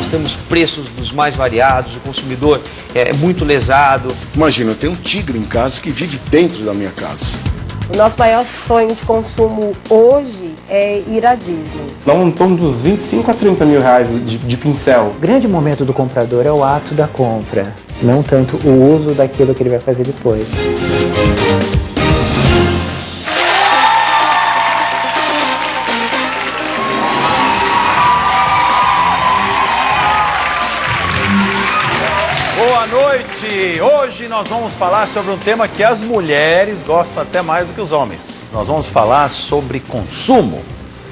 temos preços dos mais variados, o consumidor é muito lesado. Imagina, eu tenho um tigre em casa que vive dentro da minha casa. O nosso maior sonho de consumo hoje é ir à Disney. Dá em torno dos 25 a 30 mil reais de pincel. O grande momento do comprador é o ato da compra, não tanto o uso daquilo que ele vai fazer depois. Boa noite! Hoje nós vamos falar sobre um tema que as mulheres gostam até mais do que os homens. Nós vamos falar sobre consumo.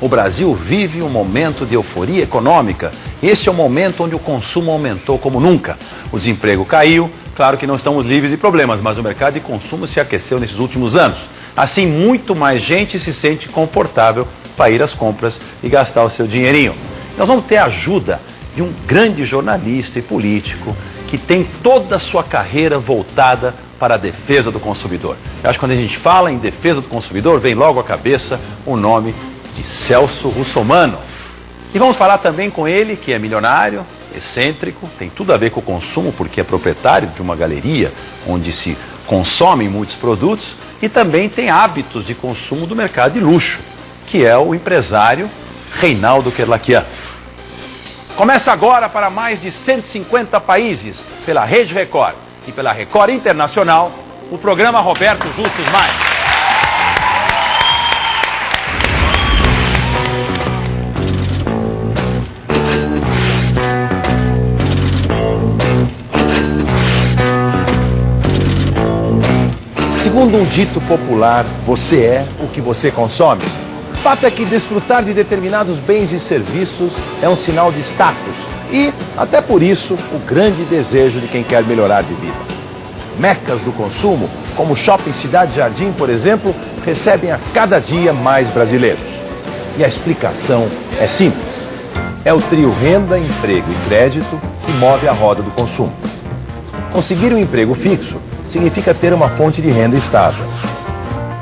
O Brasil vive um momento de euforia econômica. Este é o momento onde o consumo aumentou como nunca. O desemprego caiu, claro que não estamos livres de problemas, mas o mercado de consumo se aqueceu nesses últimos anos. Assim, muito mais gente se sente confortável para ir às compras e gastar o seu dinheirinho. Nós vamos ter a ajuda de um grande jornalista e político que tem toda a sua carreira voltada para a defesa do consumidor. Eu acho que quando a gente fala em defesa do consumidor, vem logo à cabeça o nome de Celso Russomano. E vamos falar também com ele, que é milionário, excêntrico, tem tudo a ver com o consumo, porque é proprietário de uma galeria onde se consomem muitos produtos e também tem hábitos de consumo do mercado de luxo, que é o empresário Reinaldo Kerlakian. Começa agora para mais de 150 países, pela Rede Record e pela Record Internacional, o programa Roberto Justus Mais. Segundo um dito popular, você é o que você consome. O fato é que desfrutar de determinados bens e serviços é um sinal de status e, até por isso, o grande desejo de quem quer melhorar de vida. Mecas do consumo, como o Shopping Cidade Jardim, por exemplo, recebem a cada dia mais brasileiros. E a explicação é simples. É o trio renda, emprego e crédito que move a roda do consumo. Conseguir um emprego fixo significa ter uma fonte de renda estável.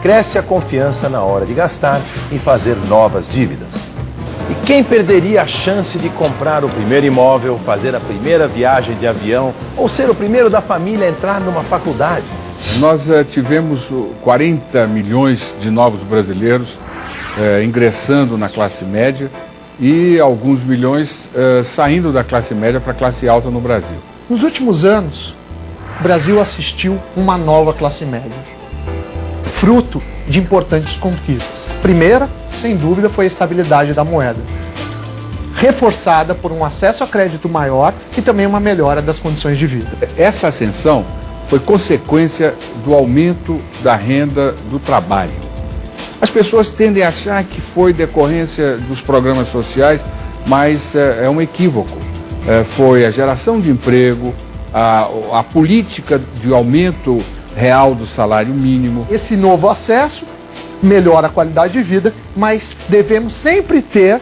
Cresce a confiança na hora de gastar e fazer novas dívidas. E quem perderia a chance de comprar o primeiro imóvel, fazer a primeira viagem de avião ou ser o primeiro da família a entrar numa faculdade? Nós tivemos 40 milhões de novos brasileiros ingressando na classe média e alguns milhões saindo da classe média para a classe alta no Brasil. Nos últimos anos, o Brasil assistiu uma nova classe média, fruto de importantes conquistas. A primeira, sem dúvida, foi a estabilidade da moeda, reforçada por um acesso a crédito maior e também uma melhora das condições de vida. Essa ascensão foi consequência do aumento da renda do trabalho. As pessoas tendem a achar que foi decorrência dos programas sociais, mas é um equívoco. Foi a geração de emprego, a política de aumento real do salário mínimo. Esse novo acesso melhora a qualidade de vida, mas devemos sempre ter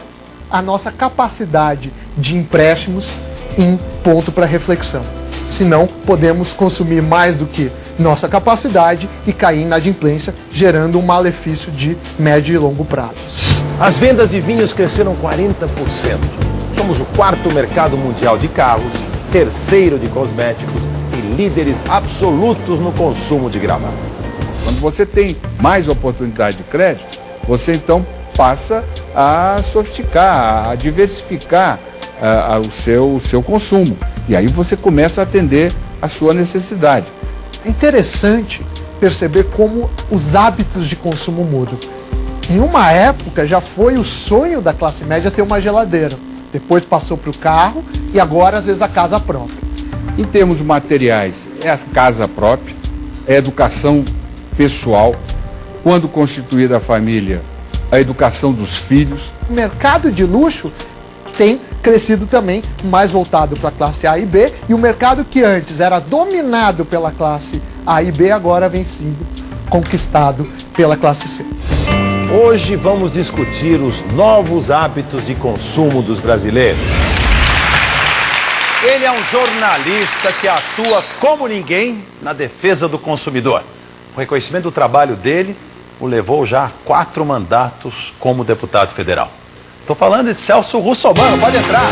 a nossa capacidade de empréstimos em ponto para reflexão. Senão, podemos consumir mais do que nossa capacidade e cair em inadimplência, gerando um malefício de médio e longo prazo. As vendas de vinhos cresceram 40%. Somos o quarto mercado mundial de carros, terceiro de cosméticos e líderes absolutos no consumo de gravatas. Quando você tem mais oportunidade de crédito, você então passa a sofisticar, a diversificar o seu consumo. E aí você começa a atender a sua necessidade. É interessante perceber como os hábitos de consumo mudam. Em uma época já foi o sonho da classe média ter uma geladeira. Depois passou para o carro e agora às vezes a casa própria. Em termos materiais, é a casa própria, é a educação pessoal, quando constituída a família, a educação dos filhos. O mercado de luxo tem crescido também, mais voltado para a classe A e B, e o mercado que antes era dominado pela classe A e B, agora vem sendo conquistado pela classe C. Hoje vamos discutir os novos hábitos de consumo dos brasileiros. Ele é um jornalista que atua como ninguém na defesa do consumidor. O reconhecimento do trabalho dele o levou já a 4 mandatos como deputado federal. Tô falando de Celso Russomano, pode entrar.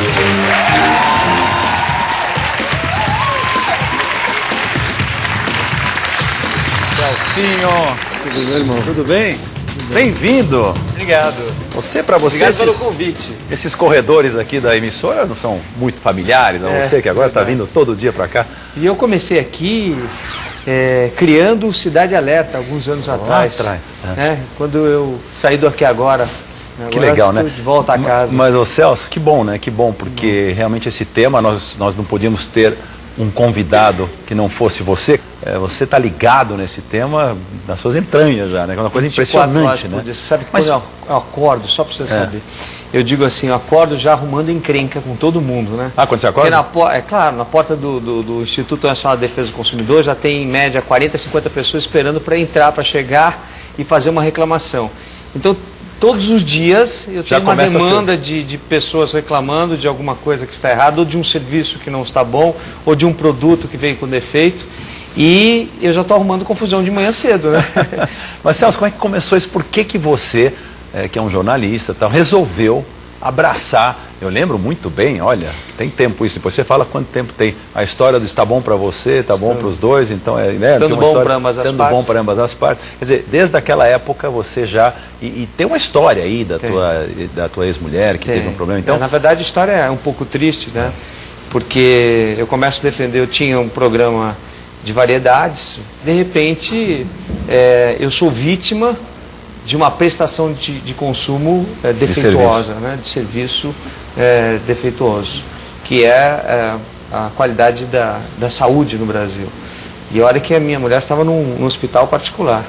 Celcinho. Tudo bem, irmão? Tudo bem? Bem-vindo. Obrigado. Para você, Obrigado pelo convite. esses corredores aqui da emissora não são muito familiares, não? Você que agora está vindo todo dia para cá. E eu comecei aqui criando o Cidade Alerta alguns anos atrás. Né? Quando eu saí do Aqui Agora. Que legal, né? De volta a casa. Mas, ô Celso, que bom, né? Que bom, porque realmente esse tema nós não podíamos ter um convidado que não fosse você. Você está ligado nesse tema nas suas entranhas já, né? É uma coisa impressionante, né? Você sabe que quando eu acordo, só para você saber, eu digo assim, eu acordo já arrumando encrenca com todo mundo, né? Ah, quando você acorda? Porque claro, na porta do Instituto Nacional de Defesa do Consumidor já tem em média 40, 50 pessoas esperando para entrar, para chegar e fazer uma reclamação. Então, todos os dias eu tenho uma demanda de pessoas reclamando de alguma coisa que está errada, ou de um serviço que não está bom, ou de um produto que veio com defeito. E eu já estou arrumando confusão de manhã cedo, né? Mas, Celso, como é que começou isso? Por que você, que é um jornalista, resolveu abraçar? Eu lembro muito bem, olha, tem tempo isso. Depois você fala quanto tempo tem. A história do está bom para você, está bom para os dois, então estando bom para ambas as partes. Bom para ambas as partes. Quer dizer, desde aquela época você já... E tem uma história aí da tua ex-mulher que teve um problema. Então, na verdade, a história é um pouco triste, né? Porque eu começo a defender, eu tinha um programa de variedades, de repente eu sou vítima de uma prestação de consumo defeituosa, né? De serviço defeituoso, que é a qualidade da saúde no Brasil. E olha que a minha mulher estava num hospital particular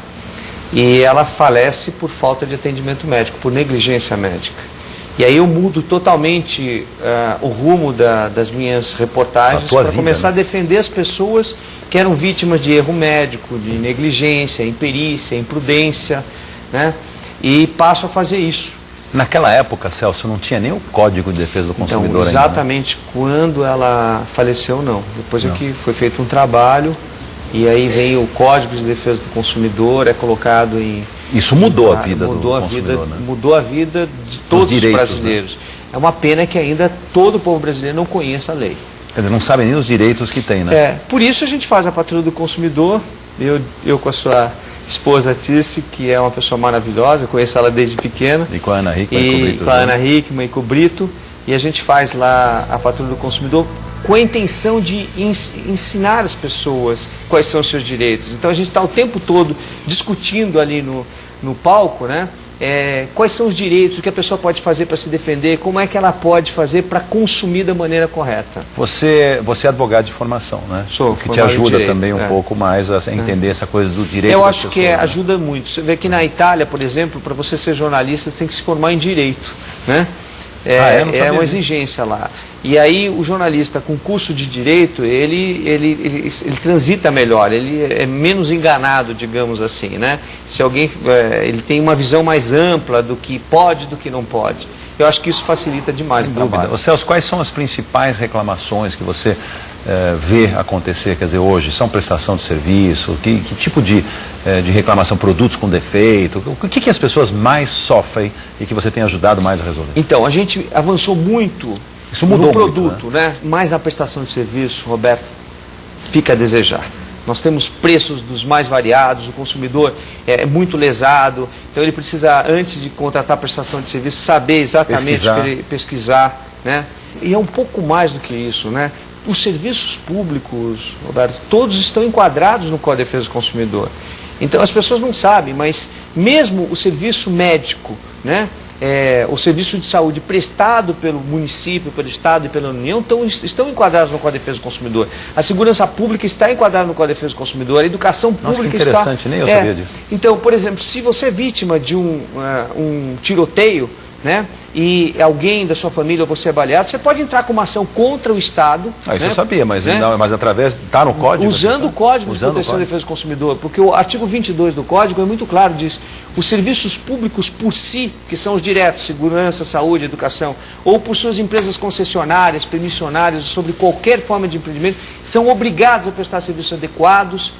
e ela falece por falta de atendimento médico, por negligência médica. E aí eu mudo totalmente o rumo das minhas reportagens para começar a defender as pessoas que eram vítimas de erro médico, de negligência, imperícia, imprudência, né? E passo a fazer isso. Naquela época, Celso, não tinha nem o Código de Defesa do Consumidor ainda. Exatamente quando ela faleceu, não. Depois é que foi feito um trabalho e aí vem o Código de Defesa do Consumidor, é colocado em... Isso mudou a vida do consumidor, né? Mudou a vida de todos os brasileiros. Né? É uma pena que ainda todo o povo brasileiro não conheça a lei. Quer dizer, não sabe nem os direitos que tem, né? Por isso a gente faz a Patrulha do Consumidor. Eu com a sua esposa Tice, que é uma pessoa maravilhosa, eu conheço ela desde pequena. E com a Ana Hickman e com o Brito. Com a Ana Hickman e com o Brito. E a gente faz lá a Patrulha do Consumidor com a intenção de ensinar as pessoas quais são os seus direitos. Então a gente está o tempo todo discutindo ali no palco, né? Quais são os direitos, o que a pessoa pode fazer para se defender, como é que ela pode fazer para consumir da maneira correta. Você é advogado de formação, né? Sou. O que te ajuda também um pouco mais a entender essa coisa do direito. Eu acho que ajuda muito. Você vê que na Itália, por exemplo, para você ser jornalista, você tem que se formar em direito, né? É uma exigência lá. E aí o jornalista com curso de direito, ele transita melhor, ele é menos enganado, digamos assim, né? Se alguém, ele tem uma visão mais ampla do que pode, do que não pode. Eu acho que isso facilita demais o trabalho. Celso, quais são as principais reclamações que você vê acontecer, quer dizer, hoje? São prestação de serviço? Que tipo de reclamação? Produtos com defeito? O que as pessoas mais sofrem e que você tem ajudado mais a resolver? Então, a gente avançou muito no produto, né? Mas na prestação de serviço, Roberto, fica a desejar. Nós temos preços dos mais variados, o consumidor é muito lesado, então ele precisa, antes de contratar a prestação de serviço, saber exatamente pesquisar, né? E é um pouco mais do que isso, né? Os serviços públicos, Roberto, todos estão enquadrados no Código de Defesa do Consumidor. Então as pessoas não sabem, mas mesmo o serviço médico, né? O serviço de saúde prestado pelo município, pelo Estado e pela União estão enquadrados no Código de Defesa do Consumidor. A segurança pública está enquadrada no Código de Defesa do Consumidor, a educação pública está... Nossa, que interessante, nem eu sabia disso. Então, por exemplo, se você é vítima de um tiroteio, né, e alguém da sua família ou você é baleado, você pode entrar com uma ação contra o Estado. Isso eu sabia, mas através... Está no Código? Usando o Código de Proteção e Defesa do Consumidor, porque o artigo 22 do Código é muito claro, diz: os serviços públicos por si, que são os diretos, segurança, saúde, educação, ou por suas empresas concessionárias, permissionárias, sobre qualquer forma de empreendimento, são obrigados a prestar serviços adequados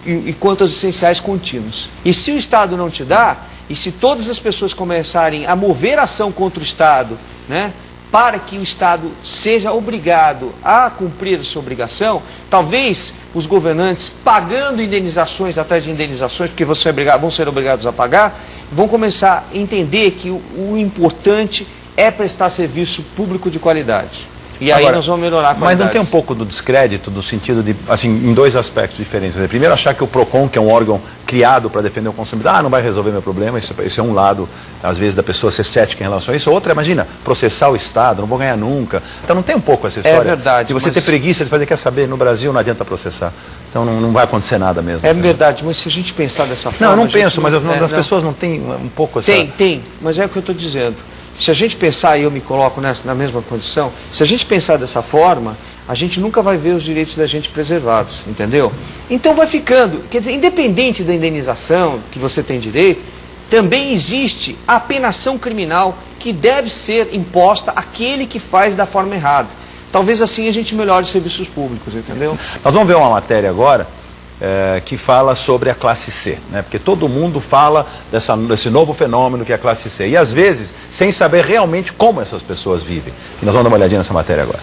e quanto aos essenciais contínuos. E se o Estado não te dá, e se todas as pessoas começarem a mover ação contra o Estado, né, para que o Estado seja obrigado a cumprir a sua obrigação, talvez os governantes, pagando indenizações atrás de indenizações, porque vão ser obrigados a pagar, vão começar a entender que o importante é prestar serviço público de qualidade. E aí nós vamos melhorar a qualidade. Mas não tem um pouco do descrédito, no sentido de, assim, em dois aspectos diferentes. Primeiro, achar que o PROCON, que é um órgão criado para defender o consumidor, não vai resolver meu problema. Esse é um lado, às vezes, da pessoa ser cética em relação a isso. Outra, imagina, processar o Estado, não vou ganhar nunca. Então não tem um pouco essa história. É verdade. De você ter preguiça de fazer, quer saber, no Brasil não adianta processar. Então não vai acontecer nada mesmo. É verdade, mas se a gente pensar dessa forma... Não, eu não penso, mas as pessoas não têm um pouco essa... Tem, mas é o que eu estou dizendo. Se a gente pensar, e eu me coloco na mesma condição, se a gente pensar dessa forma, a gente nunca vai ver os direitos da gente preservados, entendeu? Então vai ficando, quer dizer, independente da indenização que você tem direito, também existe a penação criminal que deve ser imposta àquele que faz da forma errada. Talvez assim a gente melhore os serviços públicos, entendeu? Nós vamos ver uma matéria agora que fala sobre a classe C, né? Porque todo mundo fala desse novo fenômeno que é a classe C. E às vezes, sem saber realmente como essas pessoas vivem. E nós vamos dar uma olhadinha nessa matéria agora.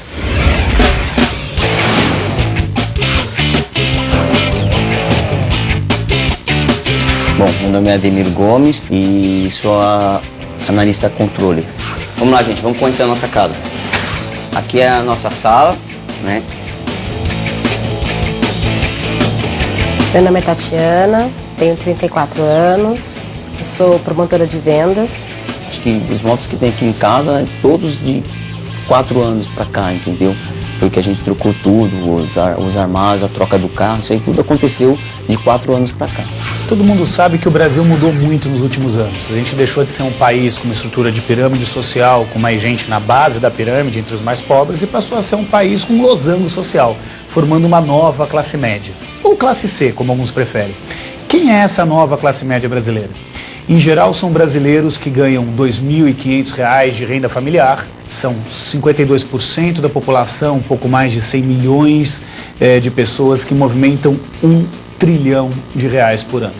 Bom, meu nome é Ademir Gomes e sou analista controle. Vamos lá, gente, vamos conhecer a nossa casa. Aqui é a nossa sala, né? Meu nome é Tatiana, tenho 34 anos, sou promotora de vendas. Acho que os móveis que tem aqui em casa, todos de 4 anos pra cá, entendeu? Foi que a gente trocou tudo, os armários, a troca do carro, isso aí tudo aconteceu de 4 anos pra cá. Todo mundo sabe que o Brasil mudou muito nos últimos anos. A gente deixou de ser um país com uma estrutura de pirâmide social, com mais gente na base da pirâmide, entre os mais pobres, e passou a ser um país com um losango social, formando uma nova classe média. Ou classe C, como alguns preferem. Quem é essa nova classe média brasileira? Em geral, são brasileiros que ganham R$ 2.500 de renda familiar, são 52% da população, um pouco mais de 100 milhões de pessoas que movimentam R$ 1 trilhão por ano.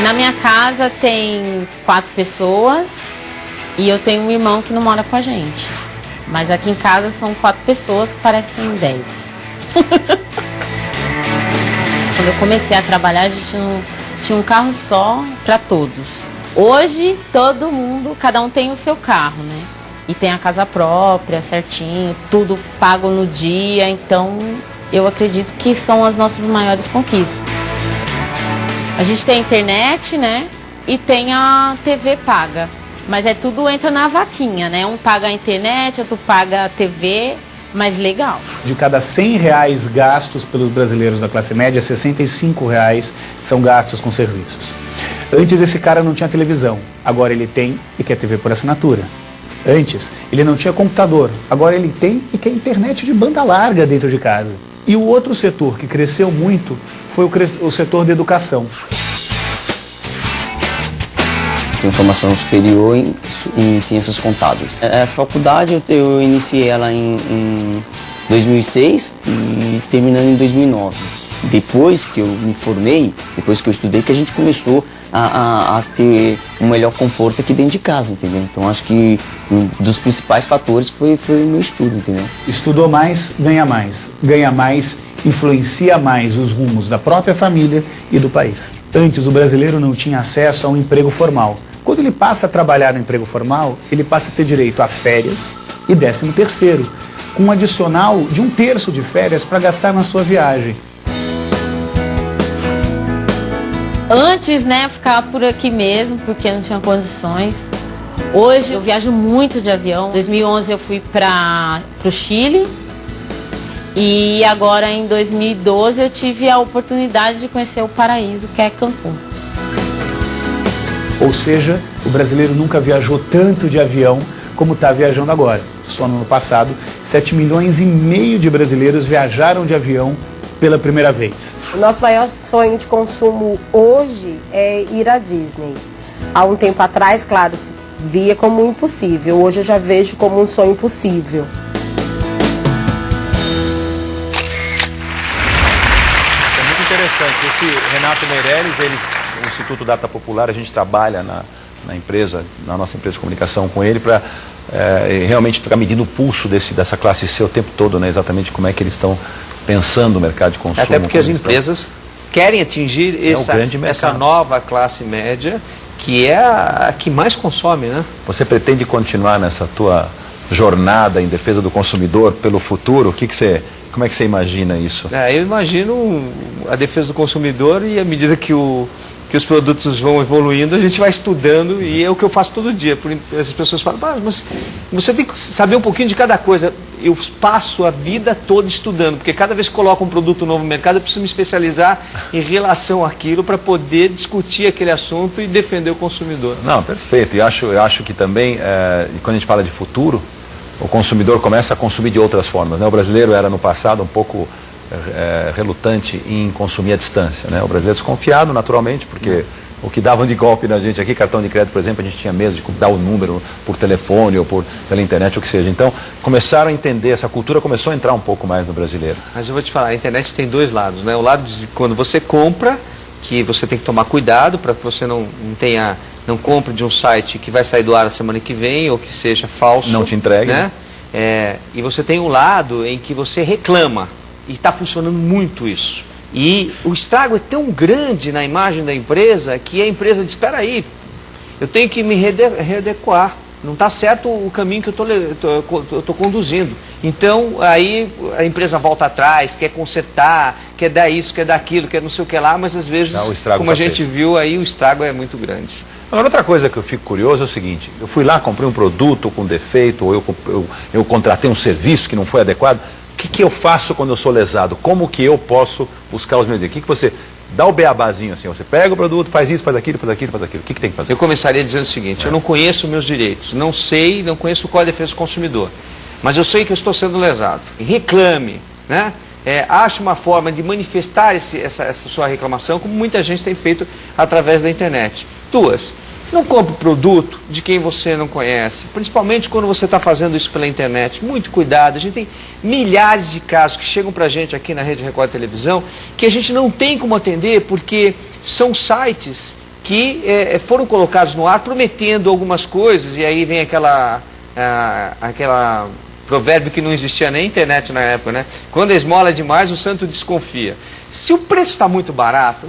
Na minha casa tem 4 pessoas e eu tenho um irmão que não mora com a gente. Mas aqui em casa são 4 pessoas que parecem 10. Quando eu comecei a trabalhar, a gente não tinha um carro só para todos. Hoje, todo mundo, cada um tem o seu carro, né? E tem a casa própria, certinho, tudo pago no dia. Então, eu acredito que são as nossas maiores conquistas. A gente tem a internet, né? E tem a TV paga. Mas tudo entra na vaquinha, né? Um paga a internet, outro paga a TV, mas legal. De cada R$ 100 gastos pelos brasileiros da classe média, R$ 65 são gastos com serviços. Antes esse cara não tinha televisão, agora ele tem e quer TV por assinatura. Antes ele não tinha computador, agora ele tem e quer internet de banda larga dentro de casa. E o outro setor que cresceu muito foi o setor da educação. Tenho formação superior em ciências contábeis. Essa faculdade eu iniciei ela em 2006 e terminando em 2009. Depois que eu me formei, depois que eu estudei, que a gente começou a ter um melhor conforto aqui dentro de casa, entendeu? Então acho que um dos principais fatores foi o meu estudo, entendeu? Estudou mais, ganha mais. Ganha mais, influencia mais os rumos da própria família e do país. Antes o brasileiro não tinha acesso a um emprego formal. Quando ele passa a trabalhar no emprego formal, ele passa a ter direito a férias e 13º, com um adicional de 1/3 de férias para gastar na sua viagem. Antes, né, eu ficava por aqui mesmo, porque não tinha condições. Hoje eu viajo muito de avião. Em 2011 eu fui para o Chile. E agora em 2012 eu tive a oportunidade de conhecer o paraíso, que é Cancún. Ou seja, o brasileiro nunca viajou tanto de avião como está viajando agora. Só no ano passado, 7,5 milhões de brasileiros viajaram de avião pela primeira vez. O nosso maior sonho de consumo hoje é ir à Disney. Há um tempo atrás, claro, se via como impossível. Hoje eu já vejo como um sonho possível. Esse Renato Meirelles, o Instituto Data Popular, a gente trabalha na empresa, na nossa empresa de comunicação com ele para realmente ficar medindo o pulso dessa classe C o tempo todo, né? Exatamente como é que eles estão pensando o mercado de consumo. Até porque as empresas querem atingir essa nova classe média, que é a que mais consome, né? Você pretende continuar nessa tua jornada em defesa do consumidor pelo futuro? Como é que você imagina isso? Eu imagino a defesa do consumidor e à medida que os produtos vão evoluindo, a gente vai estudando e é o que eu faço todo dia. As pessoas falam, mas você tem que saber um pouquinho de cada coisa. Eu passo a vida toda estudando, porque cada vez que coloco um produto novo no mercado, eu preciso me especializar em relação àquilo para poder discutir aquele assunto e defender o consumidor. Não, perfeito. E eu acho que também, quando a gente fala de futuro, o consumidor começa a consumir de outras formas, né? O brasileiro era no passado um pouco relutante em consumir à distância, né? O brasileiro desconfiado naturalmente, porque o que davam de golpe na gente aqui, cartão de crédito, por exemplo, a gente tinha medo de dar o número por telefone ou pela internet, ou o que seja. Então, começaram a entender, essa cultura começou a entrar um pouco mais no brasileiro. Mas eu vou te falar, a internet tem dois lados, né? O lado de quando você compra, que você tem que tomar cuidado para que você não compre de um site que vai sair do ar a semana que vem ou que seja falso. Não te entregue. Né? E você tem um lado em que você reclama e está funcionando muito isso. E o estrago é tão grande na imagem da empresa que a empresa diz, espera aí, eu tenho que me readequar. Não está certo o caminho que eu estou conduzindo. Então, aí a empresa volta atrás, quer consertar, quer dar isso, quer dar aquilo, quer não sei o que lá, mas às vezes, como a gente viu, aí o estrago é muito grande. Agora, outra coisa que eu fico curioso é o seguinte, eu fui lá, comprei um produto com defeito, ou eu contratei um serviço que não foi adequado, o que eu faço quando eu sou lesado? Como que eu posso buscar os meus direitos? O que você... Dá o beabazinho assim, você pega o produto, faz isso, faz aquilo, faz aquilo, faz aquilo. O que tem que fazer? Eu começaria dizendo o seguinte, eu não conheço meus direitos, não conheço qual é a defesa do consumidor, mas eu sei que eu estou sendo lesado. Reclame, né? Ache uma forma de manifestar essa sua reclamação, como muita gente tem feito através da internet. Duas, não compre produto de quem você não conhece, principalmente quando você está fazendo isso pela internet. Muito cuidado, a gente tem milhares de casos que chegam para a gente aqui na Rede Record Televisão que a gente não tem como atender porque são sites que foram colocados no ar prometendo algumas coisas e aí vem aquela provérbio que não existia nem internet na época, né? Quando a esmola é demais, o santo desconfia. Se o preço está muito barato,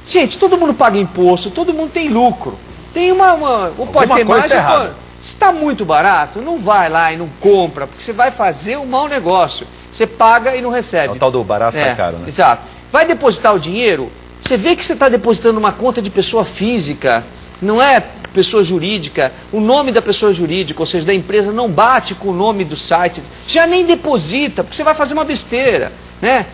gente, todo mundo paga imposto, todo mundo tem lucro. Tem ou pode ter mais, se está muito barato, não vai lá e não compra, porque você vai fazer um mau negócio. Você paga e não recebe. O tal do barato sai caro, né? Exato. Vai depositar o dinheiro, você vê que você está depositando numa conta de pessoa física, não é pessoa jurídica, o nome da pessoa jurídica, ou seja, da empresa, não bate com o nome do site, já nem deposita, porque você vai fazer uma besteira.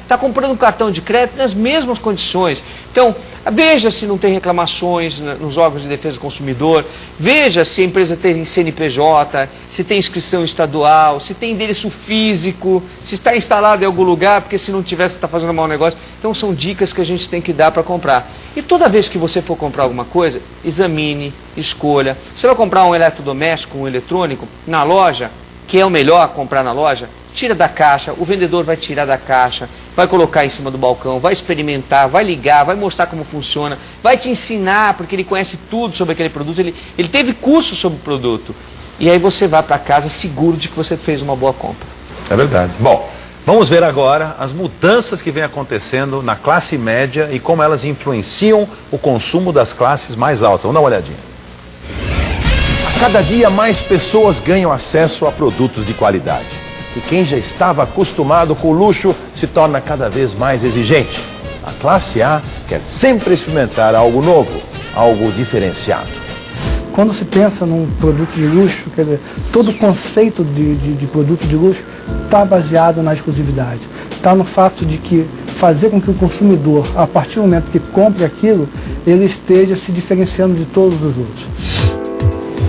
Está comprando um cartão de crédito nas mesmas condições. Então, veja se não tem reclamações nos órgãos de defesa do consumidor, veja se a empresa tem CNPJ, se tem inscrição estadual, se tem endereço físico, se está instalado em algum lugar, porque se não tiver, você está fazendo um mau negócio. Então, são dicas que a gente tem que dar para comprar. E toda vez que você for comprar alguma coisa, examine, escolha. Você vai comprar um eletrodoméstico, um eletrônico, na loja, que é o melhor comprar na loja, tira da caixa, o vendedor vai tirar da caixa, vai colocar em cima do balcão, vai experimentar, vai ligar, vai mostrar como funciona, vai te ensinar, porque ele conhece tudo sobre aquele produto, ele teve curso sobre o produto. E aí você vai para casa seguro de que você fez uma boa compra. É verdade. Bom, vamos ver agora as mudanças que vêm acontecendo na classe média e como elas influenciam o consumo das classes mais altas. Vamos dar uma olhadinha. A cada dia mais pessoas ganham acesso a produtos de qualidade. E quem já estava acostumado com o luxo se torna cada vez mais exigente. A classe A quer sempre experimentar algo novo, algo diferenciado. Quando se pensa num produto de luxo, quer dizer, todo o conceito de produto de luxo está baseado na exclusividade. Está no fato de que fazer com que o consumidor, a partir do momento que compre aquilo, ele esteja se diferenciando de todos os outros.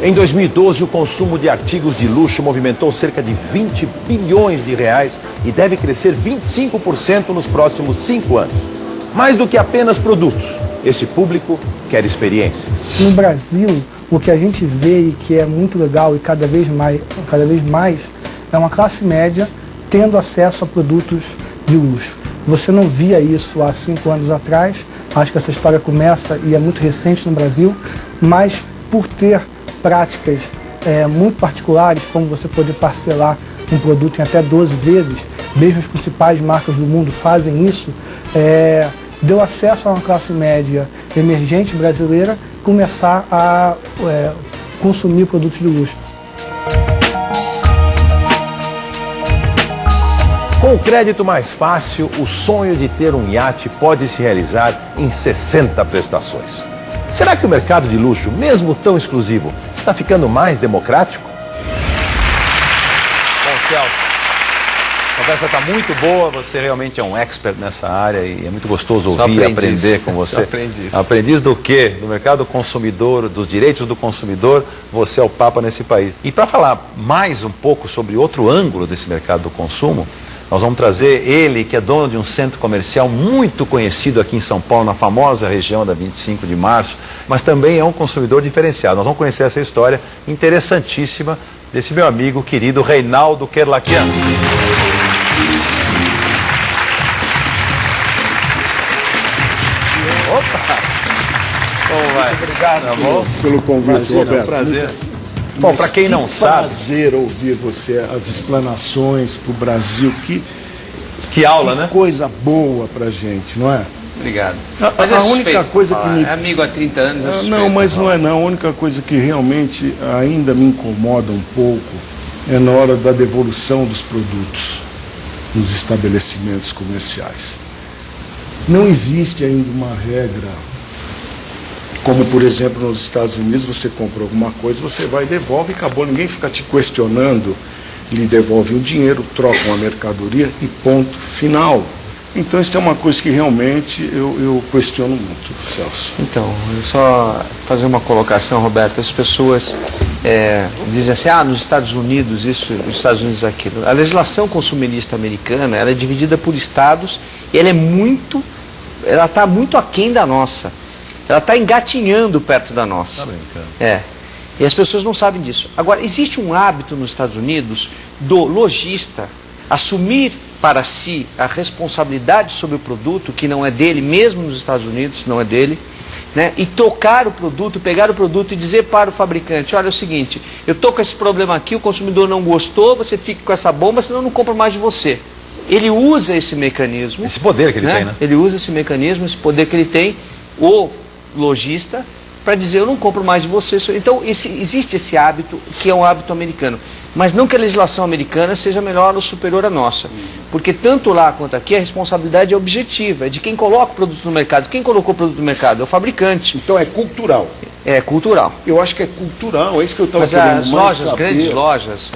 Em 2012, o consumo de artigos de luxo movimentou cerca de 20 bilhões de reais e deve crescer 25% nos próximos 5 anos. Mais do que apenas produtos, esse público quer experiências. No Brasil, o que a gente vê e que é muito legal e cada vez mais é uma classe média tendo acesso a produtos de luxo. Você não via isso há 5 anos atrás, Acho que essa história começa e é muito recente no Brasil, mas por ter práticas muito particulares, como você poder parcelar um produto em até 12 vezes, mesmo as principais marcas do mundo fazem isso, deu acesso a uma classe média emergente brasileira começar a consumir produtos de luxo. Com o crédito mais fácil, o sonho de ter um iate pode se realizar em 60 prestações. Será que o mercado de luxo, mesmo tão exclusivo, está ficando mais democrático? Bom, Celso, a conversa está muito boa, você realmente é um expert nessa área e é muito gostoso ouvir e aprender com você. Aprendiz do quê? Do mercado consumidor, dos direitos do consumidor, você é o papa nesse país. E para falar mais um pouco sobre outro ângulo desse mercado do consumo, nós vamos trazer ele, que é dono de um centro comercial muito conhecido aqui em São Paulo, na famosa região da 25 de março, mas também é um consumidor diferenciado. Nós vamos conhecer essa história interessantíssima desse meu amigo querido Reinaldo Kerlakian. Opa! Como vai? Muito obrigado tá bom? pelo convite, Roberto. É um prazer. Bom, para quem não sabe... prazer ouvir você, as explanações para o Brasil. Que aula, né? Coisa boa pra gente, não é? Obrigado. Mas a única coisa que me... É amigo há 30 anos, é suspeito. Não, mas não é não. A única coisa que realmente ainda me incomoda um pouco é na hora da devolução dos produtos nos estabelecimentos comerciais. Não existe ainda uma regra, como por exemplo nos Estados Unidos, você compra alguma coisa, você vai e devolve e acabou, ninguém fica te questionando, lhe devolve o dinheiro, trocam a mercadoria e ponto final. Então isso é uma coisa que realmente eu questiono muito, Celso. Então, eu só fazer uma colocação, Roberto. As pessoas dizem assim, nos Estados Unidos isso, nos Estados Unidos aquilo. A legislação consumerista americana, ela é dividida por estados e ela está muito aquém da nossa. Ela está engatinhando perto da nossa. Tá brincando. E as pessoas não sabem disso. Agora, existe um hábito nos Estados Unidos do lojista assumir para si a responsabilidade sobre o produto, que não é dele, mesmo nos Estados Unidos, não é dele, né? E trocar o produto, pegar o produto e dizer para o fabricante, olha, é o seguinte, eu estou com esse problema aqui, o consumidor não gostou, você fica com essa bomba, senão eu não compro mais de você. Ele usa esse mecanismo. Esse poder que ele tem, né? Ele usa esse mecanismo, esse poder que ele tem, o lojista, para dizer, eu não compro mais de você. Então, existe esse hábito, que é um hábito americano. Mas não que a legislação americana seja melhor ou superior à nossa. Porque tanto lá quanto aqui, a responsabilidade é objetiva, é de quem coloca o produto no mercado. Quem colocou o produto no mercado é o fabricante. Então é cultural. É cultural. Eu acho que é cultural, é isso que eu estava querendo mais saber.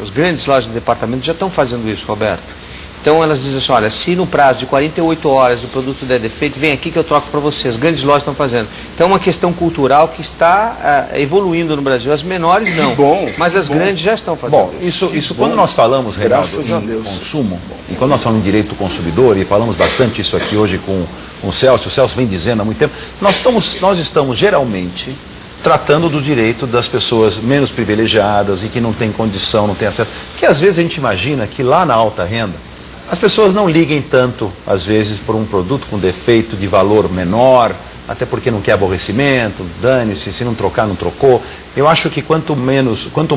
As grandes lojas de departamento já estão fazendo isso, Roberto. Então elas dizem assim, olha, se no prazo de 48 horas o produto der defeito, vem aqui que eu troco para você. As grandes lojas estão fazendo. Então é uma questão cultural que está evoluindo no Brasil. As menores não, mas as grandes já estão fazendo. Bom, isso quando nós falamos, Reinaldo, em consumo, e quando nós falamos em direito do consumidor, e falamos bastante isso aqui hoje com o Celso vem dizendo há muito tempo, nós estamos geralmente tratando do direito das pessoas menos privilegiadas e que não têm condição, não têm acesso. Porque às vezes a gente imagina que lá na alta renda, as pessoas não liguem tanto, às vezes, por um produto com defeito de valor menor, até porque não quer aborrecimento, dane-se, se não trocar, não trocou. Eu acho que quanto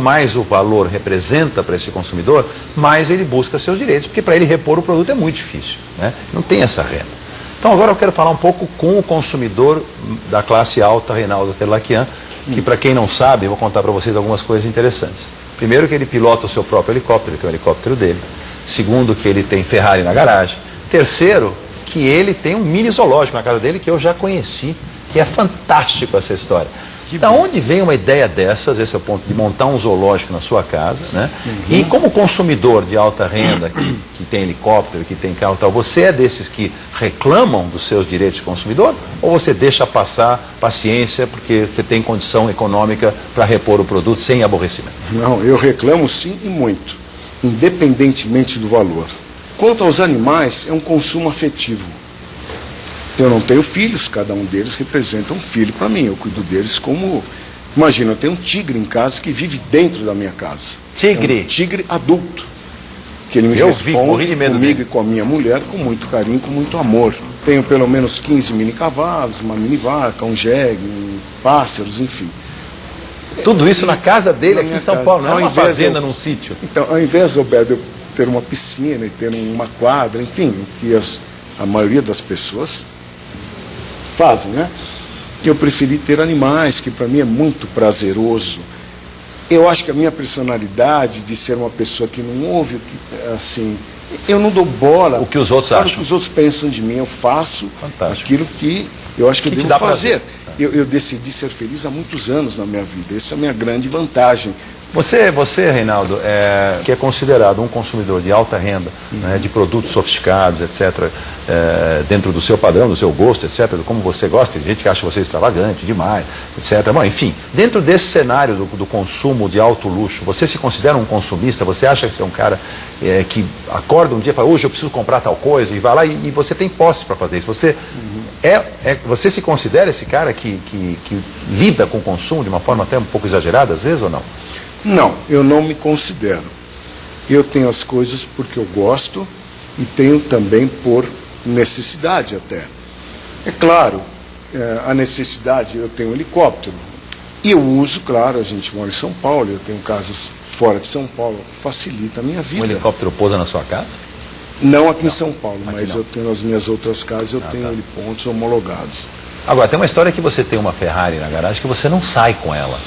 mais o valor representa para esse consumidor, mais ele busca seus direitos, porque para ele repor o produto é muito difícil, né? Não tem essa renda. Então agora eu quero falar um pouco com o consumidor da classe alta, Reinaldo Kerlakian, que para quem não sabe, eu vou contar para vocês algumas coisas interessantes. Primeiro que ele pilota o seu próprio helicóptero, que é o helicóptero dele. Segundo, que ele tem Ferrari na garagem. Terceiro, que ele tem um mini zoológico na casa dele, que eu já conheci, que é fantástico essa história. Da onde vem uma ideia dessas, esse é o ponto, de montar um zoológico na sua casa, né? E como consumidor de alta renda, que tem helicóptero, que tem carro e tal, você é desses que reclamam dos seus direitos de consumidor? Ou você deixa passar paciência, porque você tem condição econômica para repor o produto sem aborrecimento? Não, eu reclamo sim e muito, independentemente do valor. Quanto aos animais, é um consumo afetivo. Eu não tenho filhos, cada um deles representa um filho para mim. Eu cuido deles como... Imagina, eu tenho um tigre em casa que vive dentro da minha casa. Tigre? É um tigre adulto. Que ele me responde comigo e com a minha mulher com muito carinho, com muito amor. tenho pelo menos 15 mini cavalos, uma mini vaca, um jegue, pássaros, enfim. Tudo isso na casa dele aqui em São Paulo, não é uma fazenda num sítio. Então, ao invés, Roberto, de eu ter uma piscina e ter uma quadra, enfim, o que a maioria das pessoas fazem, né? Eu preferi ter animais, que para mim é muito prazeroso. Eu acho que a minha personalidade de ser uma pessoa que não ouve, assim, eu não dou bola. O que os outros acham. O que os outros pensam de mim, eu faço aquilo que eu acho que eu devo fazer. Eu decidi ser feliz há muitos anos na minha vida. Essa é a minha grande vantagem. Você, Reinaldo, que é considerado um consumidor de alta renda, né, de produtos sofisticados, etc., dentro do seu padrão, do seu gosto, etc., como você gosta, tem gente que acha você extravagante demais, etc. Bom, enfim, dentro desse cenário do consumo de alto luxo, você se considera um consumista? Você acha que você é um cara que acorda um dia e fala, hoje eu preciso comprar tal coisa, e vai lá e você tem posse para fazer isso? Você, você se considera esse cara que lida com o consumo de uma forma até um pouco exagerada, às vezes, ou não? Não, eu não me considero. Eu tenho as coisas porque eu gosto e tenho também por necessidade até. É claro, a necessidade, eu tenho um helicóptero. E eu uso, claro, a gente mora em São Paulo, eu tenho casas fora de São Paulo, facilita a minha vida. Um helicóptero pousa na sua casa? Não aqui em São Paulo, mas eu tenho nas minhas outras casas, eu tenho helipontos homologados. Agora, tem uma história que você tem uma Ferrari na garagem que você não sai com ela.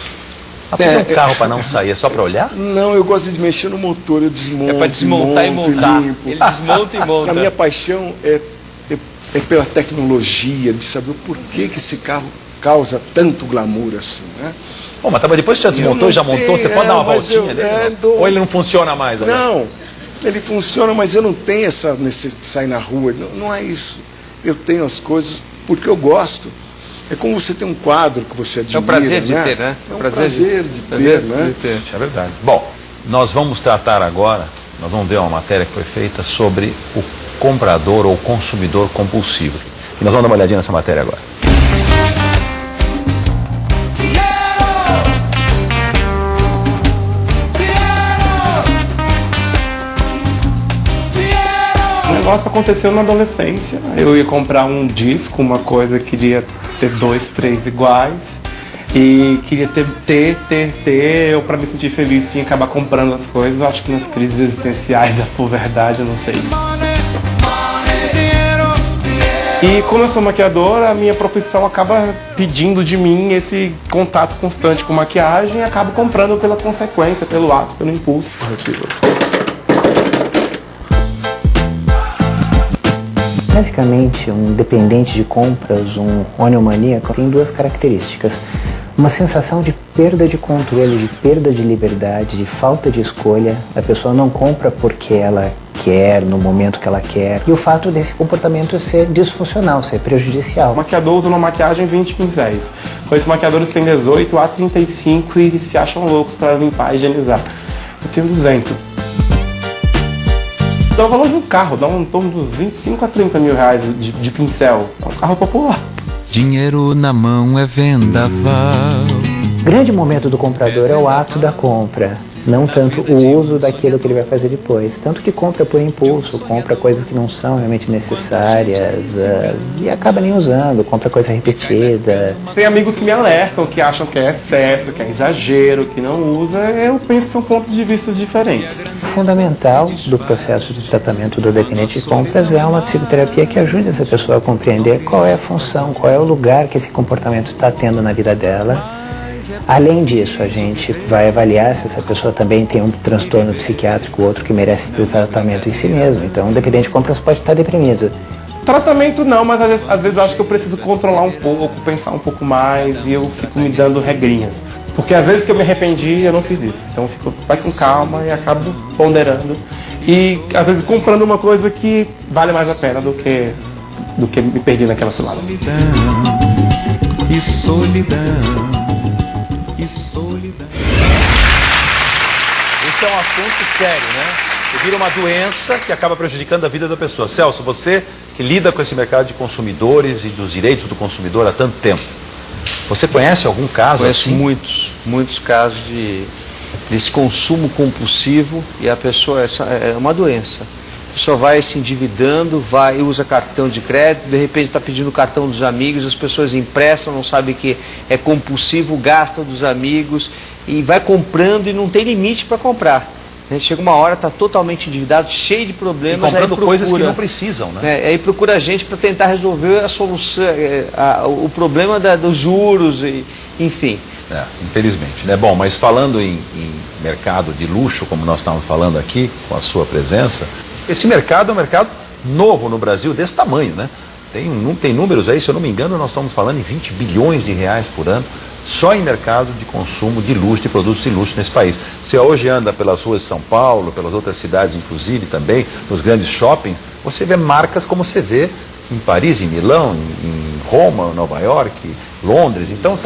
Um carro para não sair, é só para olhar? Não, eu gosto de mexer no motor, eu desmonto. É para desmontar e montar. Ele desmonta e monta. A minha paixão é pela tecnologia, de saber por que esse carro causa tanto glamour assim, né? Bom, mas depois que já desmontou e já montou, você pode dar uma voltinha dele? Ou ele não funciona mais? Não, ele funciona, mas eu não tenho essa necessidade de sair na rua, não é isso. Eu tenho as coisas porque eu gosto. É como você tem um quadro que você admira, é um prazer de né? ter, né? É um prazer de ter, né? É verdade. Bom, nós vamos tratar agora, nós vamos ver uma matéria que foi feita sobre o comprador ou consumidor compulsivo. E nós vamos dar uma olhadinha nessa matéria agora. O negócio aconteceu na adolescência. Eu ia comprar um disco, uma coisa, queria ter 2, 3 iguais. E queria ter, eu para me sentir feliz tinha que acabar comprando as coisas. Eu acho que nas crises existenciais da puberdade, eu não sei. E como eu sou maquiadora, a minha profissão acaba pedindo de mim esse contato constante com maquiagem e acabo comprando pela consequência, pelo ato, pelo impulso. Basicamente, um dependente de compras, um onimaníaco, tem duas características. Uma sensação de perda de controle, de perda de liberdade, de falta de escolha. A pessoa não compra porque ela quer, no momento que ela quer. E o fato desse comportamento ser disfuncional, ser prejudicial. O maquiador usa uma maquiagem 20 pincéis. Com esses maquiadores tem 18 a 35 e eles se acham loucos para limpar e higienizar. Eu tenho 200. Então o valor de um carro dá em torno dos 25 a 30 mil reais de pincel. É um carro popular. Dinheiro na mão é vendaval. O grande momento do comprador é o ato da compra, não tanto o uso daquilo que ele vai fazer depois. Tanto que compra por impulso, compra coisas que não são realmente necessárias e acaba nem usando, compra coisa repetida. Tem amigos que me alertam, que acham que é excesso, que é exagero, que não usa. Eu penso que são pontos de vista diferentes. O fundamental do processo de tratamento do dependente de compras é uma psicoterapia que ajude essa pessoa a compreender qual é a função, qual é o lugar que esse comportamento está tendo na vida dela. Além disso, a gente vai avaliar se essa pessoa também tem um transtorno psiquiátrico, outro que merece ter tratamento em si mesmo. Então, o dependente de compras pode estar deprimido. Tratamento não, mas às vezes eu acho que eu preciso controlar um pouco, pensar um pouco mais e eu fico me dando regrinhas. Porque às vezes que eu me arrependi, eu não fiz isso. Então eu vai com calma e acabo ponderando. E às vezes comprando uma coisa que vale mais a pena do que me perder naquela cilada. E solidão. Isso é um assunto sério, né? Vira uma doença que acaba prejudicando a vida da pessoa. Celso, você que lida com esse mercado de consumidores e dos direitos do consumidor há tanto tempo, você conhece algum caso? Conheço assim? muitos casos desse consumo compulsivo, e a pessoa é uma doença. a pessoa vai se endividando, usa cartão de crédito, de repente está pedindo o cartão dos amigos, as pessoas emprestam, não sabem que é compulsivo, gastam dos amigos e vai comprando e não tem limite para comprar. Chega uma hora, está totalmente endividado, cheio de problemas. E comprando coisas que não precisam, né? Aí procura a gente para tentar resolver a solução, o problema dos juros, enfim. Infelizmente, né? Bom, mas falando em mercado de luxo, como nós estávamos falando aqui, com a sua presença, esse mercado é um mercado novo no Brasil, desse tamanho, né? Tem números aí, se eu não me engano, nós estamos falando em 20 bilhões de reais por ano, só em mercado de consumo de luxo, de produtos de luxo nesse país. Você hoje anda pelas ruas de São Paulo, pelas outras cidades, inclusive também, nos grandes shoppings, você vê marcas como você vê em Paris, em Milão, em Roma, Nova York, Londres. Então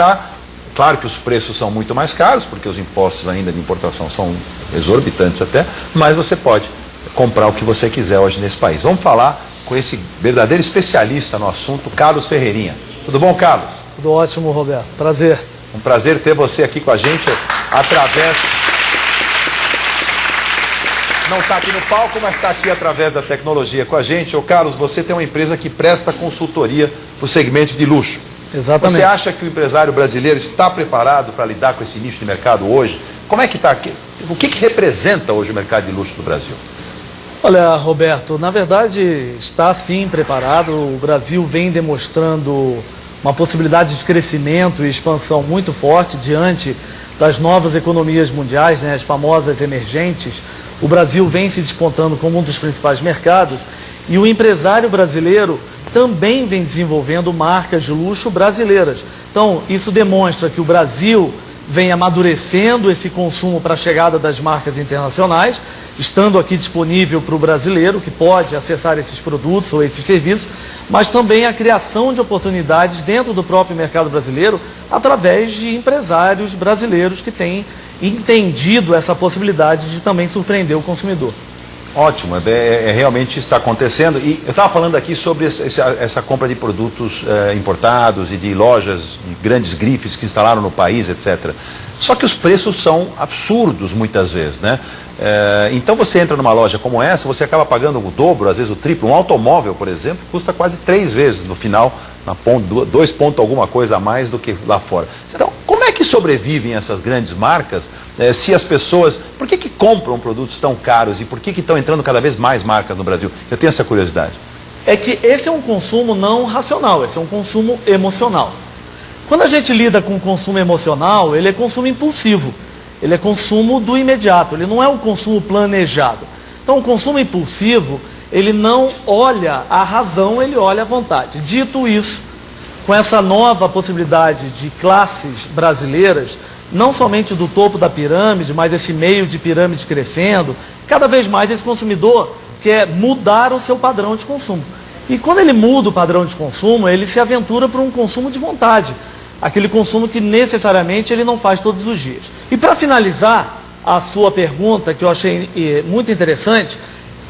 claro que os preços são muito mais caros, porque os impostos ainda de importação são exorbitantes até, mas você pode comprar o que você quiser hoje nesse país. Vamos falar com esse verdadeiro especialista no assunto, Carlos Ferreirinha. Tudo bom, Carlos? Tudo ótimo, Roberto. Prazer. Um prazer ter você aqui com a gente através... Não está aqui no palco, mas está aqui através da tecnologia com a gente. Ô Carlos, você tem uma empresa que presta consultoria para o segmento de luxo. Exatamente. Você acha que o empresário brasileiro está preparado para lidar com esse nicho de mercado hoje? Como é que está aqui? O que representa hoje o mercado de luxo do Brasil? Olha, Roberto, na verdade está sim preparado. O Brasil vem demonstrando uma possibilidade de crescimento e expansão muito forte diante das novas economias mundiais, né, as famosas emergentes. O Brasil vem se despontando como um dos principais mercados e o empresário brasileiro também vem desenvolvendo marcas de luxo brasileiras. Então, isso demonstra que o Brasil vem amadurecendo esse consumo para a chegada das marcas internacionais, estando aqui disponível para o brasileiro, que pode acessar esses produtos ou esses serviços, mas também a criação de oportunidades dentro do próprio mercado brasileiro, através de empresários brasileiros que têm entendido essa possibilidade de também surpreender o consumidor. Ótimo, realmente está acontecendo. E eu estava falando aqui sobre essa compra de produtos importados e de lojas, de grandes grifes que instalaram no país, etc. Só que os preços são absurdos muitas vezes, né? Então você entra numa loja como essa, você acaba pagando o dobro, às vezes o triplo. Um automóvel, por exemplo, custa quase 3 vezes no final, 2 pontos alguma coisa a mais do que lá fora. Então, como é que sobrevivem essas grandes marcas se as pessoas... Por que compram produtos tão caros e por que estão entrando cada vez mais marcas no Brasil? Eu tenho essa curiosidade. É que esse é um consumo não racional, esse é um consumo emocional. Quando a gente lida com consumo emocional, ele é consumo impulsivo. Ele é consumo do imediato, ele não é um consumo planejado. Então, o consumo impulsivo, ele não olha a razão, ele olha a vontade. Dito isso, com essa nova possibilidade de classes brasileiras, não somente do topo da pirâmide, mas esse meio de pirâmide crescendo, cada vez mais esse consumidor quer mudar o seu padrão de consumo. E quando ele muda o padrão de consumo, ele se aventura para um consumo de vontade. Aquele consumo que necessariamente ele não faz todos os dias. E para finalizar a sua pergunta, que eu achei muito interessante,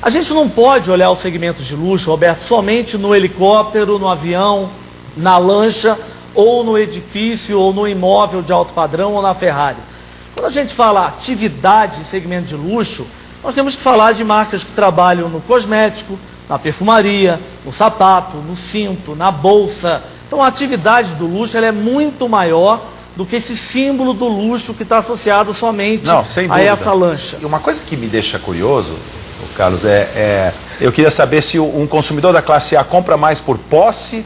a gente não pode olhar o segmento de luxo, Roberto, somente no helicóptero, no avião, na lancha, ou no edifício, ou no imóvel de alto padrão, ou na Ferrari. Quando a gente fala atividade em segmento de luxo, nós temos que falar de marcas que trabalham no cosmético, na perfumaria, no sapato, no cinto, na bolsa. Então a atividade do luxo ela é muito maior do que esse símbolo do luxo que está associado somente a essa lancha. E uma coisa que me deixa curioso, Carlos, eu queria saber se um consumidor da classe A compra mais por posse,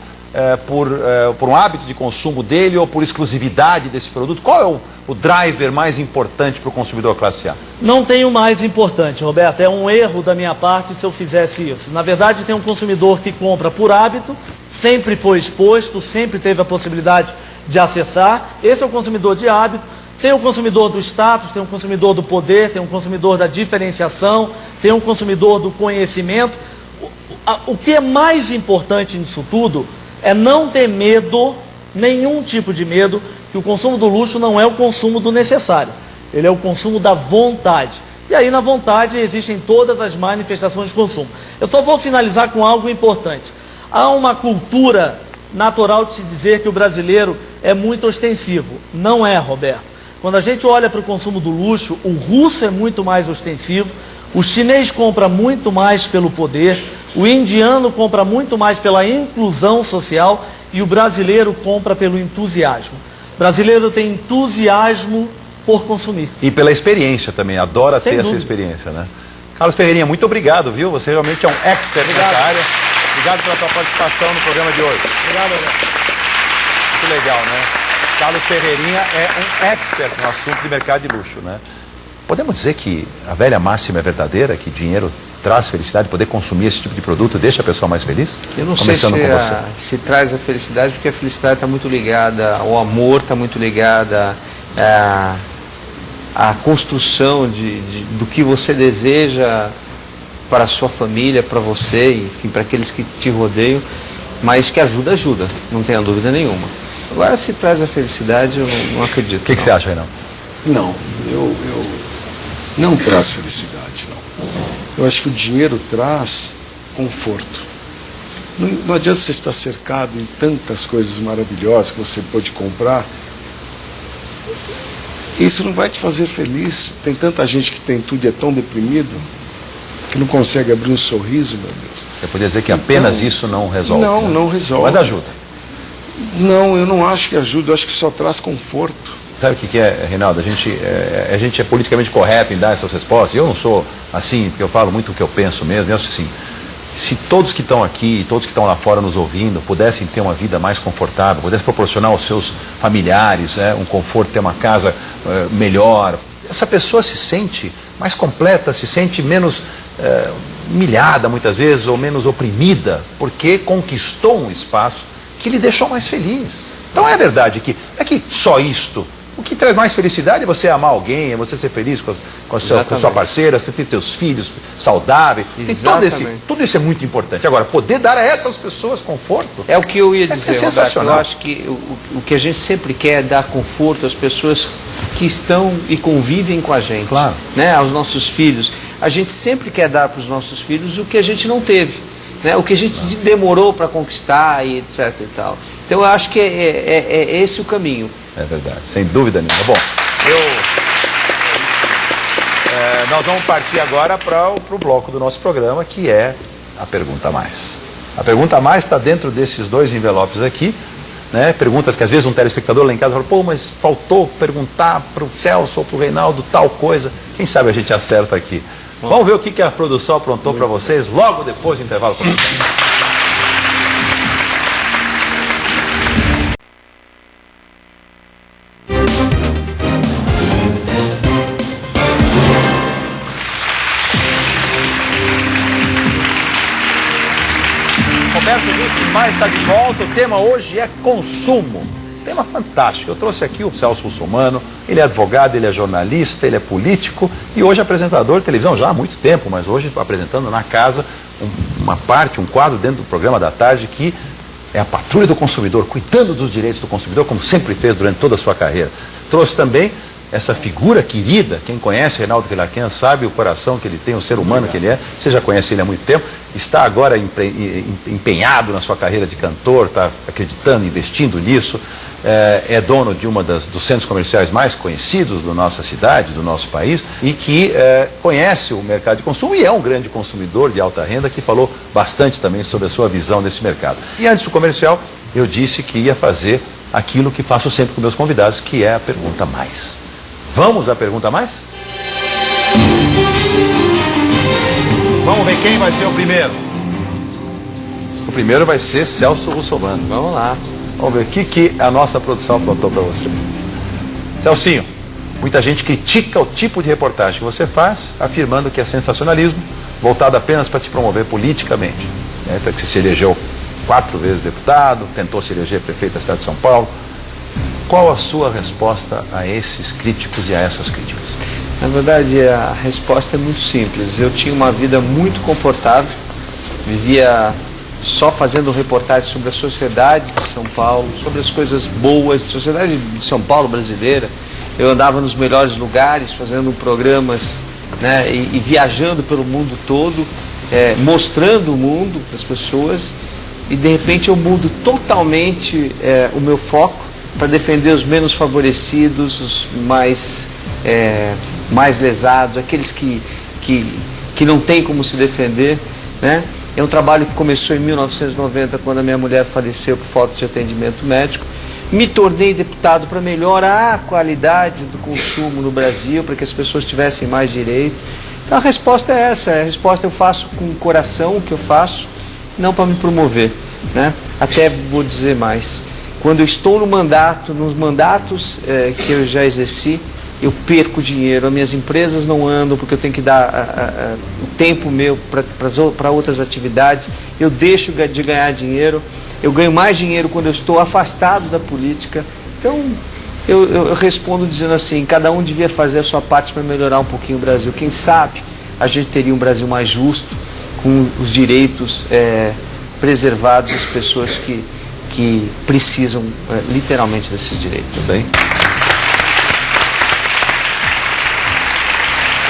por um hábito de consumo dele ou por exclusividade desse produto. Qual é o driver mais importante para o consumidor classe A? Não tem o mais importante, Roberto. É um erro da minha parte se eu fizesse isso. Na verdade, tem um consumidor que compra por hábito, sempre foi exposto, sempre teve a possibilidade de acessar. Esse é o consumidor de hábito. Tem o consumidor do status, tem o consumidor do poder, tem o consumidor da diferenciação, tem o consumidor do conhecimento. O que é mais importante nisso tudo é não ter medo, nenhum tipo de medo, que o consumo do luxo não é o consumo do necessário. Ele é o consumo da vontade. E aí na vontade existem todas as manifestações de consumo. Eu só vou finalizar com algo importante. Há uma cultura natural de se dizer que o brasileiro é muito ostensivo. Não é, Roberto. Quando a gente olha para o consumo do luxo, o russo é muito mais ostensivo, O chinês compra muito mais pelo poder, o indiano compra muito mais pela inclusão social e o brasileiro compra pelo entusiasmo. O brasileiro tem entusiasmo por consumir. E pela experiência também, adora Sem ter dúvida. essa experiência, né? Carlos Ferreirinha, muito obrigado, viu? Você realmente é um expert nessa área. Obrigado pela tua participação no programa de hoje. Obrigado, André. Muito legal, né? Carlos Ferreirinha é um expert no assunto de mercado de luxo, né? Podemos dizer que a velha máxima é verdadeira, que dinheiro traz felicidade, poder consumir esse tipo de produto deixa a pessoa mais feliz? Eu não Começando sei com você. se traz a felicidade, porque a felicidade está muito ligada ao amor, está muito ligada à construção do que você deseja para a sua família, para você, enfim, para aqueles que te rodeiam, mas que ajuda, não tenha dúvida nenhuma. Agora, se traz a felicidade, eu não acredito. O que você acha, Reinaldo? Não, eu não traz felicidade, não. Eu acho que o dinheiro traz conforto. Não adianta você estar cercado em tantas coisas maravilhosas que você pode comprar. Isso não vai te fazer feliz. Tem tanta gente que tem tudo e é tão deprimido que não consegue abrir um sorriso, meu Deus. Você poderia dizer que apenas isso não resolve? Não, né? não resolve. Mas ajuda. Não, eu não acho que ajuda, eu acho que só traz conforto. Sabe o que é, Reinaldo? A gente é politicamente correto em dar essas respostas. Eu não sou assim, porque eu falo muito o que eu penso mesmo. Eu acho assim, se todos que estão aqui, todos que estão lá fora nos ouvindo, pudessem ter uma vida mais confortável, pudessem proporcionar aos seus familiares, né, um conforto, ter uma casa melhor, essa pessoa se sente mais completa, se sente menos humilhada muitas vezes, ou menos oprimida, porque conquistou um espaço que lhe deixou mais feliz. Então é verdade que não é que só isto. O que traz mais felicidade é você amar alguém, é você ser feliz com a sua parceira, você ter teus filhos saudáveis. Tudo isso é muito importante. Agora, poder dar a essas pessoas conforto... É o que eu ia dizer, é sensacional. Roberto. Eu acho que o que a gente sempre quer é dar conforto às pessoas que estão e convivem com a gente. Claro. Né, aos nossos filhos. A gente sempre quer dar para os nossos filhos o que a gente não teve. Né, o que a gente demorou para conquistar e etc. E tal. Então eu acho que é esse o caminho. É verdade, sem dúvida nenhuma. Bom, nós vamos partir agora para o bloco do nosso programa, que é a Pergunta Mais. A Pergunta Mais está dentro desses dois envelopes aqui, né? Perguntas que às vezes um telespectador lá em casa fala, pô, mas faltou perguntar para o Celso ou para o Reinaldo tal coisa. Quem sabe a gente acerta aqui. Vamos ver o que a produção aprontou para vocês logo depois do intervalo comercial. Mais está de volta, o tema hoje é consumo. Tema fantástico. Eu trouxe aqui o Celso Russomano, ele é advogado, ele é jornalista, ele é político e hoje apresentador de televisão já há muito tempo, mas hoje apresentando na casa um quadro dentro do programa da tarde que é a Patrulha do Consumidor, cuidando dos direitos do consumidor, como sempre fez durante toda a sua carreira. Trouxe também essa figura querida, quem conhece Reinaldo Queilaquian sabe o coração que ele tem, o ser humano que ele é, você já conhece ele há muito tempo, está agora empenhado na sua carreira de cantor, está acreditando, investindo nisso, é dono de dos centros comerciais mais conhecidos da nossa cidade, do nosso país, e que conhece o mercado de consumo e é um grande consumidor de alta renda, que falou bastante também sobre a sua visão desse mercado. E antes do comercial, eu disse que ia fazer aquilo que faço sempre com meus convidados, que é a Pergunta Mais. Vamos à Pergunta Mais? Vamos ver quem vai ser o primeiro. O primeiro vai ser Celso Russomano. Vamos lá. Vamos ver o que a nossa produção aprontou para você. Celcinho, muita gente critica o tipo de reportagem que você faz, afirmando que é sensacionalismo, voltado apenas para te promover politicamente. Você se elegeu 4 vezes deputado, tentou se eleger prefeito da cidade de São Paulo. Qual a sua resposta a esses críticos e a essas críticas? Na verdade, a resposta é muito simples. Eu tinha uma vida muito confortável, vivia só fazendo reportagens sobre a sociedade de São Paulo, sobre as coisas boas, da sociedade de São Paulo brasileira. Eu andava nos melhores lugares, fazendo programas, né, e viajando pelo mundo todo, mostrando o mundo para as pessoas, e de repente eu mudo totalmente o meu foco para defender os menos favorecidos, os mais lesados, aqueles que que não tem como se defender, né? É um trabalho que começou em 1990, quando a minha mulher faleceu por falta de atendimento médico. Me tornei deputado para melhorar a qualidade do consumo no Brasil, para que as pessoas tivessem mais direito. Então a resposta é essa, a resposta eu faço com o coração o que eu faço, não para me promover, né? Até vou dizer mais, quando eu estou no mandato, nos mandatos que eu já exerci, eu perco dinheiro, as minhas empresas não andam porque eu tenho que dar o tempo meu para outras atividades, eu deixo de ganhar dinheiro, eu ganho mais dinheiro quando eu estou afastado da política. Então eu respondo dizendo assim, cada um devia fazer a sua parte para melhorar um pouquinho o Brasil. Quem sabe a gente teria um Brasil mais justo, com os direitos preservados das pessoas que precisam literalmente desses direitos. Sim.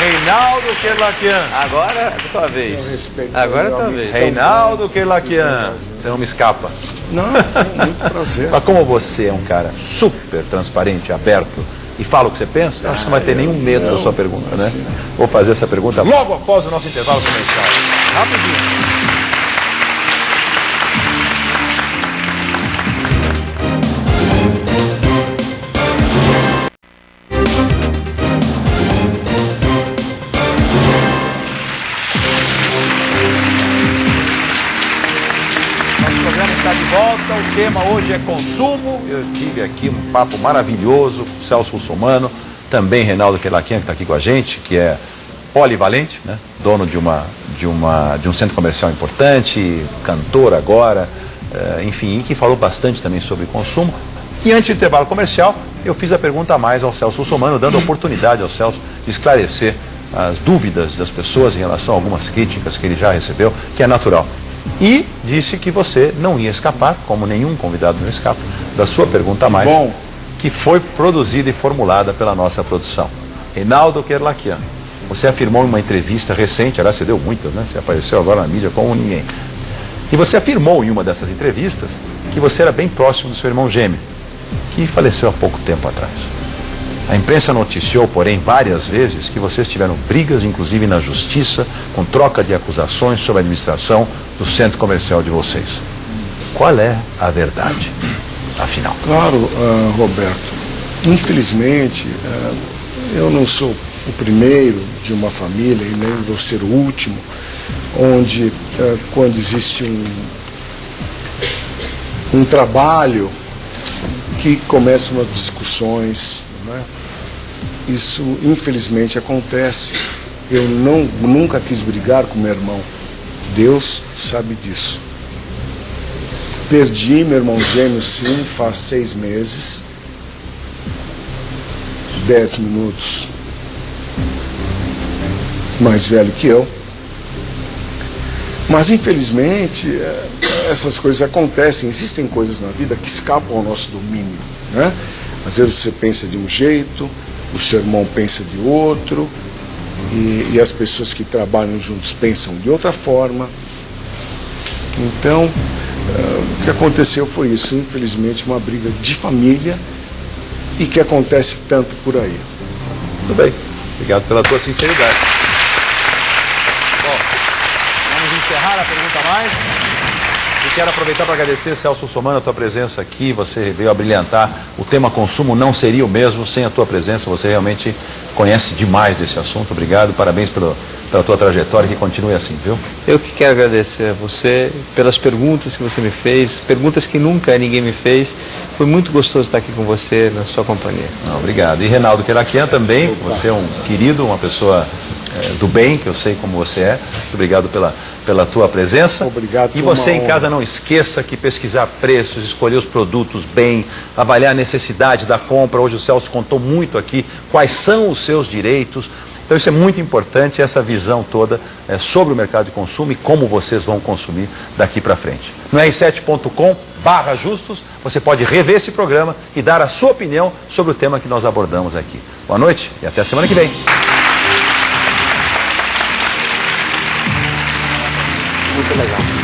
Reinaldo Kerlakian. Agora é a tua vez. Agora é a tua vez. Reinaldo Kerlakian. Você não me escapa. Não, muito prazer. Mas como você é um cara super transparente, aberto e fala o que você pensa, eu acho que você não vai ter nenhum medo da sua pergunta, né? Vou fazer essa pergunta logo após o nosso intervalo comercial. Rapidinho. O tema hoje é consumo. Eu tive aqui um papo maravilhoso com o Celso Russomano, também Reinaldo Kerlakian, que está aqui com a gente, que é polivalente, né? Dono de um centro comercial importante, cantor agora, enfim, e que falou bastante também sobre consumo. E antes do intervalo comercial, eu fiz a pergunta a mais ao Celso Russomano, dando a oportunidade ao Celso de esclarecer as dúvidas das pessoas em relação a algumas críticas que ele já recebeu, que é natural. E disse que você não ia escapar, como nenhum convidado não escapa, da sua pergunta a mais, que foi produzida e formulada pela nossa produção. Reinaldo Kerlakian, você afirmou em uma entrevista recente, aliás, você deu muitas, né? Você apareceu agora na mídia como ninguém. E você afirmou em uma dessas entrevistas que você era bem próximo do seu irmão gêmeo, que faleceu há pouco tempo atrás. A imprensa noticiou, porém, várias vezes que vocês tiveram brigas, inclusive na justiça, com troca de acusações sobre a administração do centro comercial de vocês. Qual é a verdade, afinal? Claro, Roberto, infelizmente, eu não sou o primeiro de uma família e nem vou ser o último, onde quando existe um trabalho que começam as discussões, né? Isso infelizmente acontece. Eu nunca quis brigar com meu irmão. Deus sabe disso. Perdi meu irmão gêmeo, sim, faz 6 meses. 10 minutos mais velho que eu. Mas infelizmente essas coisas acontecem. Existem coisas na vida que escapam ao nosso domínio, né? Às vezes você pensa de um jeito, o seu irmão pensa de outro, e as pessoas que trabalham juntos pensam de outra forma. Então, o que aconteceu foi isso, infelizmente, uma briga de família e que acontece tanto por aí. Tudo bem, obrigado pela tua sinceridade. Bom, vamos encerrar a pergunta a mais. E quero aproveitar para agradecer, Celso Russomano, a tua presença aqui. Você veio a brilhantar. O tema consumo não seria o mesmo sem a tua presença. Você realmente conhece demais desse assunto. Obrigado, parabéns pela tua trajetória, que continue assim, viu? Eu que quero agradecer a você pelas perguntas que você me fez, perguntas que nunca ninguém me fez. Foi muito gostoso estar aqui com você, na sua companhia. Não, obrigado. E Reinaldo Kerlakian também, você é um querido, uma pessoa do bem, que eu sei como você é. Muito obrigado pela tua presença. Obrigado. E você em casa não esqueça que pesquisar preços, escolher os produtos bem, avaliar a necessidade da compra. Hoje o Celso contou muito aqui quais são os seus direitos. Então isso é muito importante, essa visão toda sobre o mercado de consumo e como vocês vão consumir daqui para frente. No r7.com/justos você pode rever esse programa e dar a sua opinião sobre o tema que nós abordamos aqui. Boa noite e até a semana que vem. Muito legal.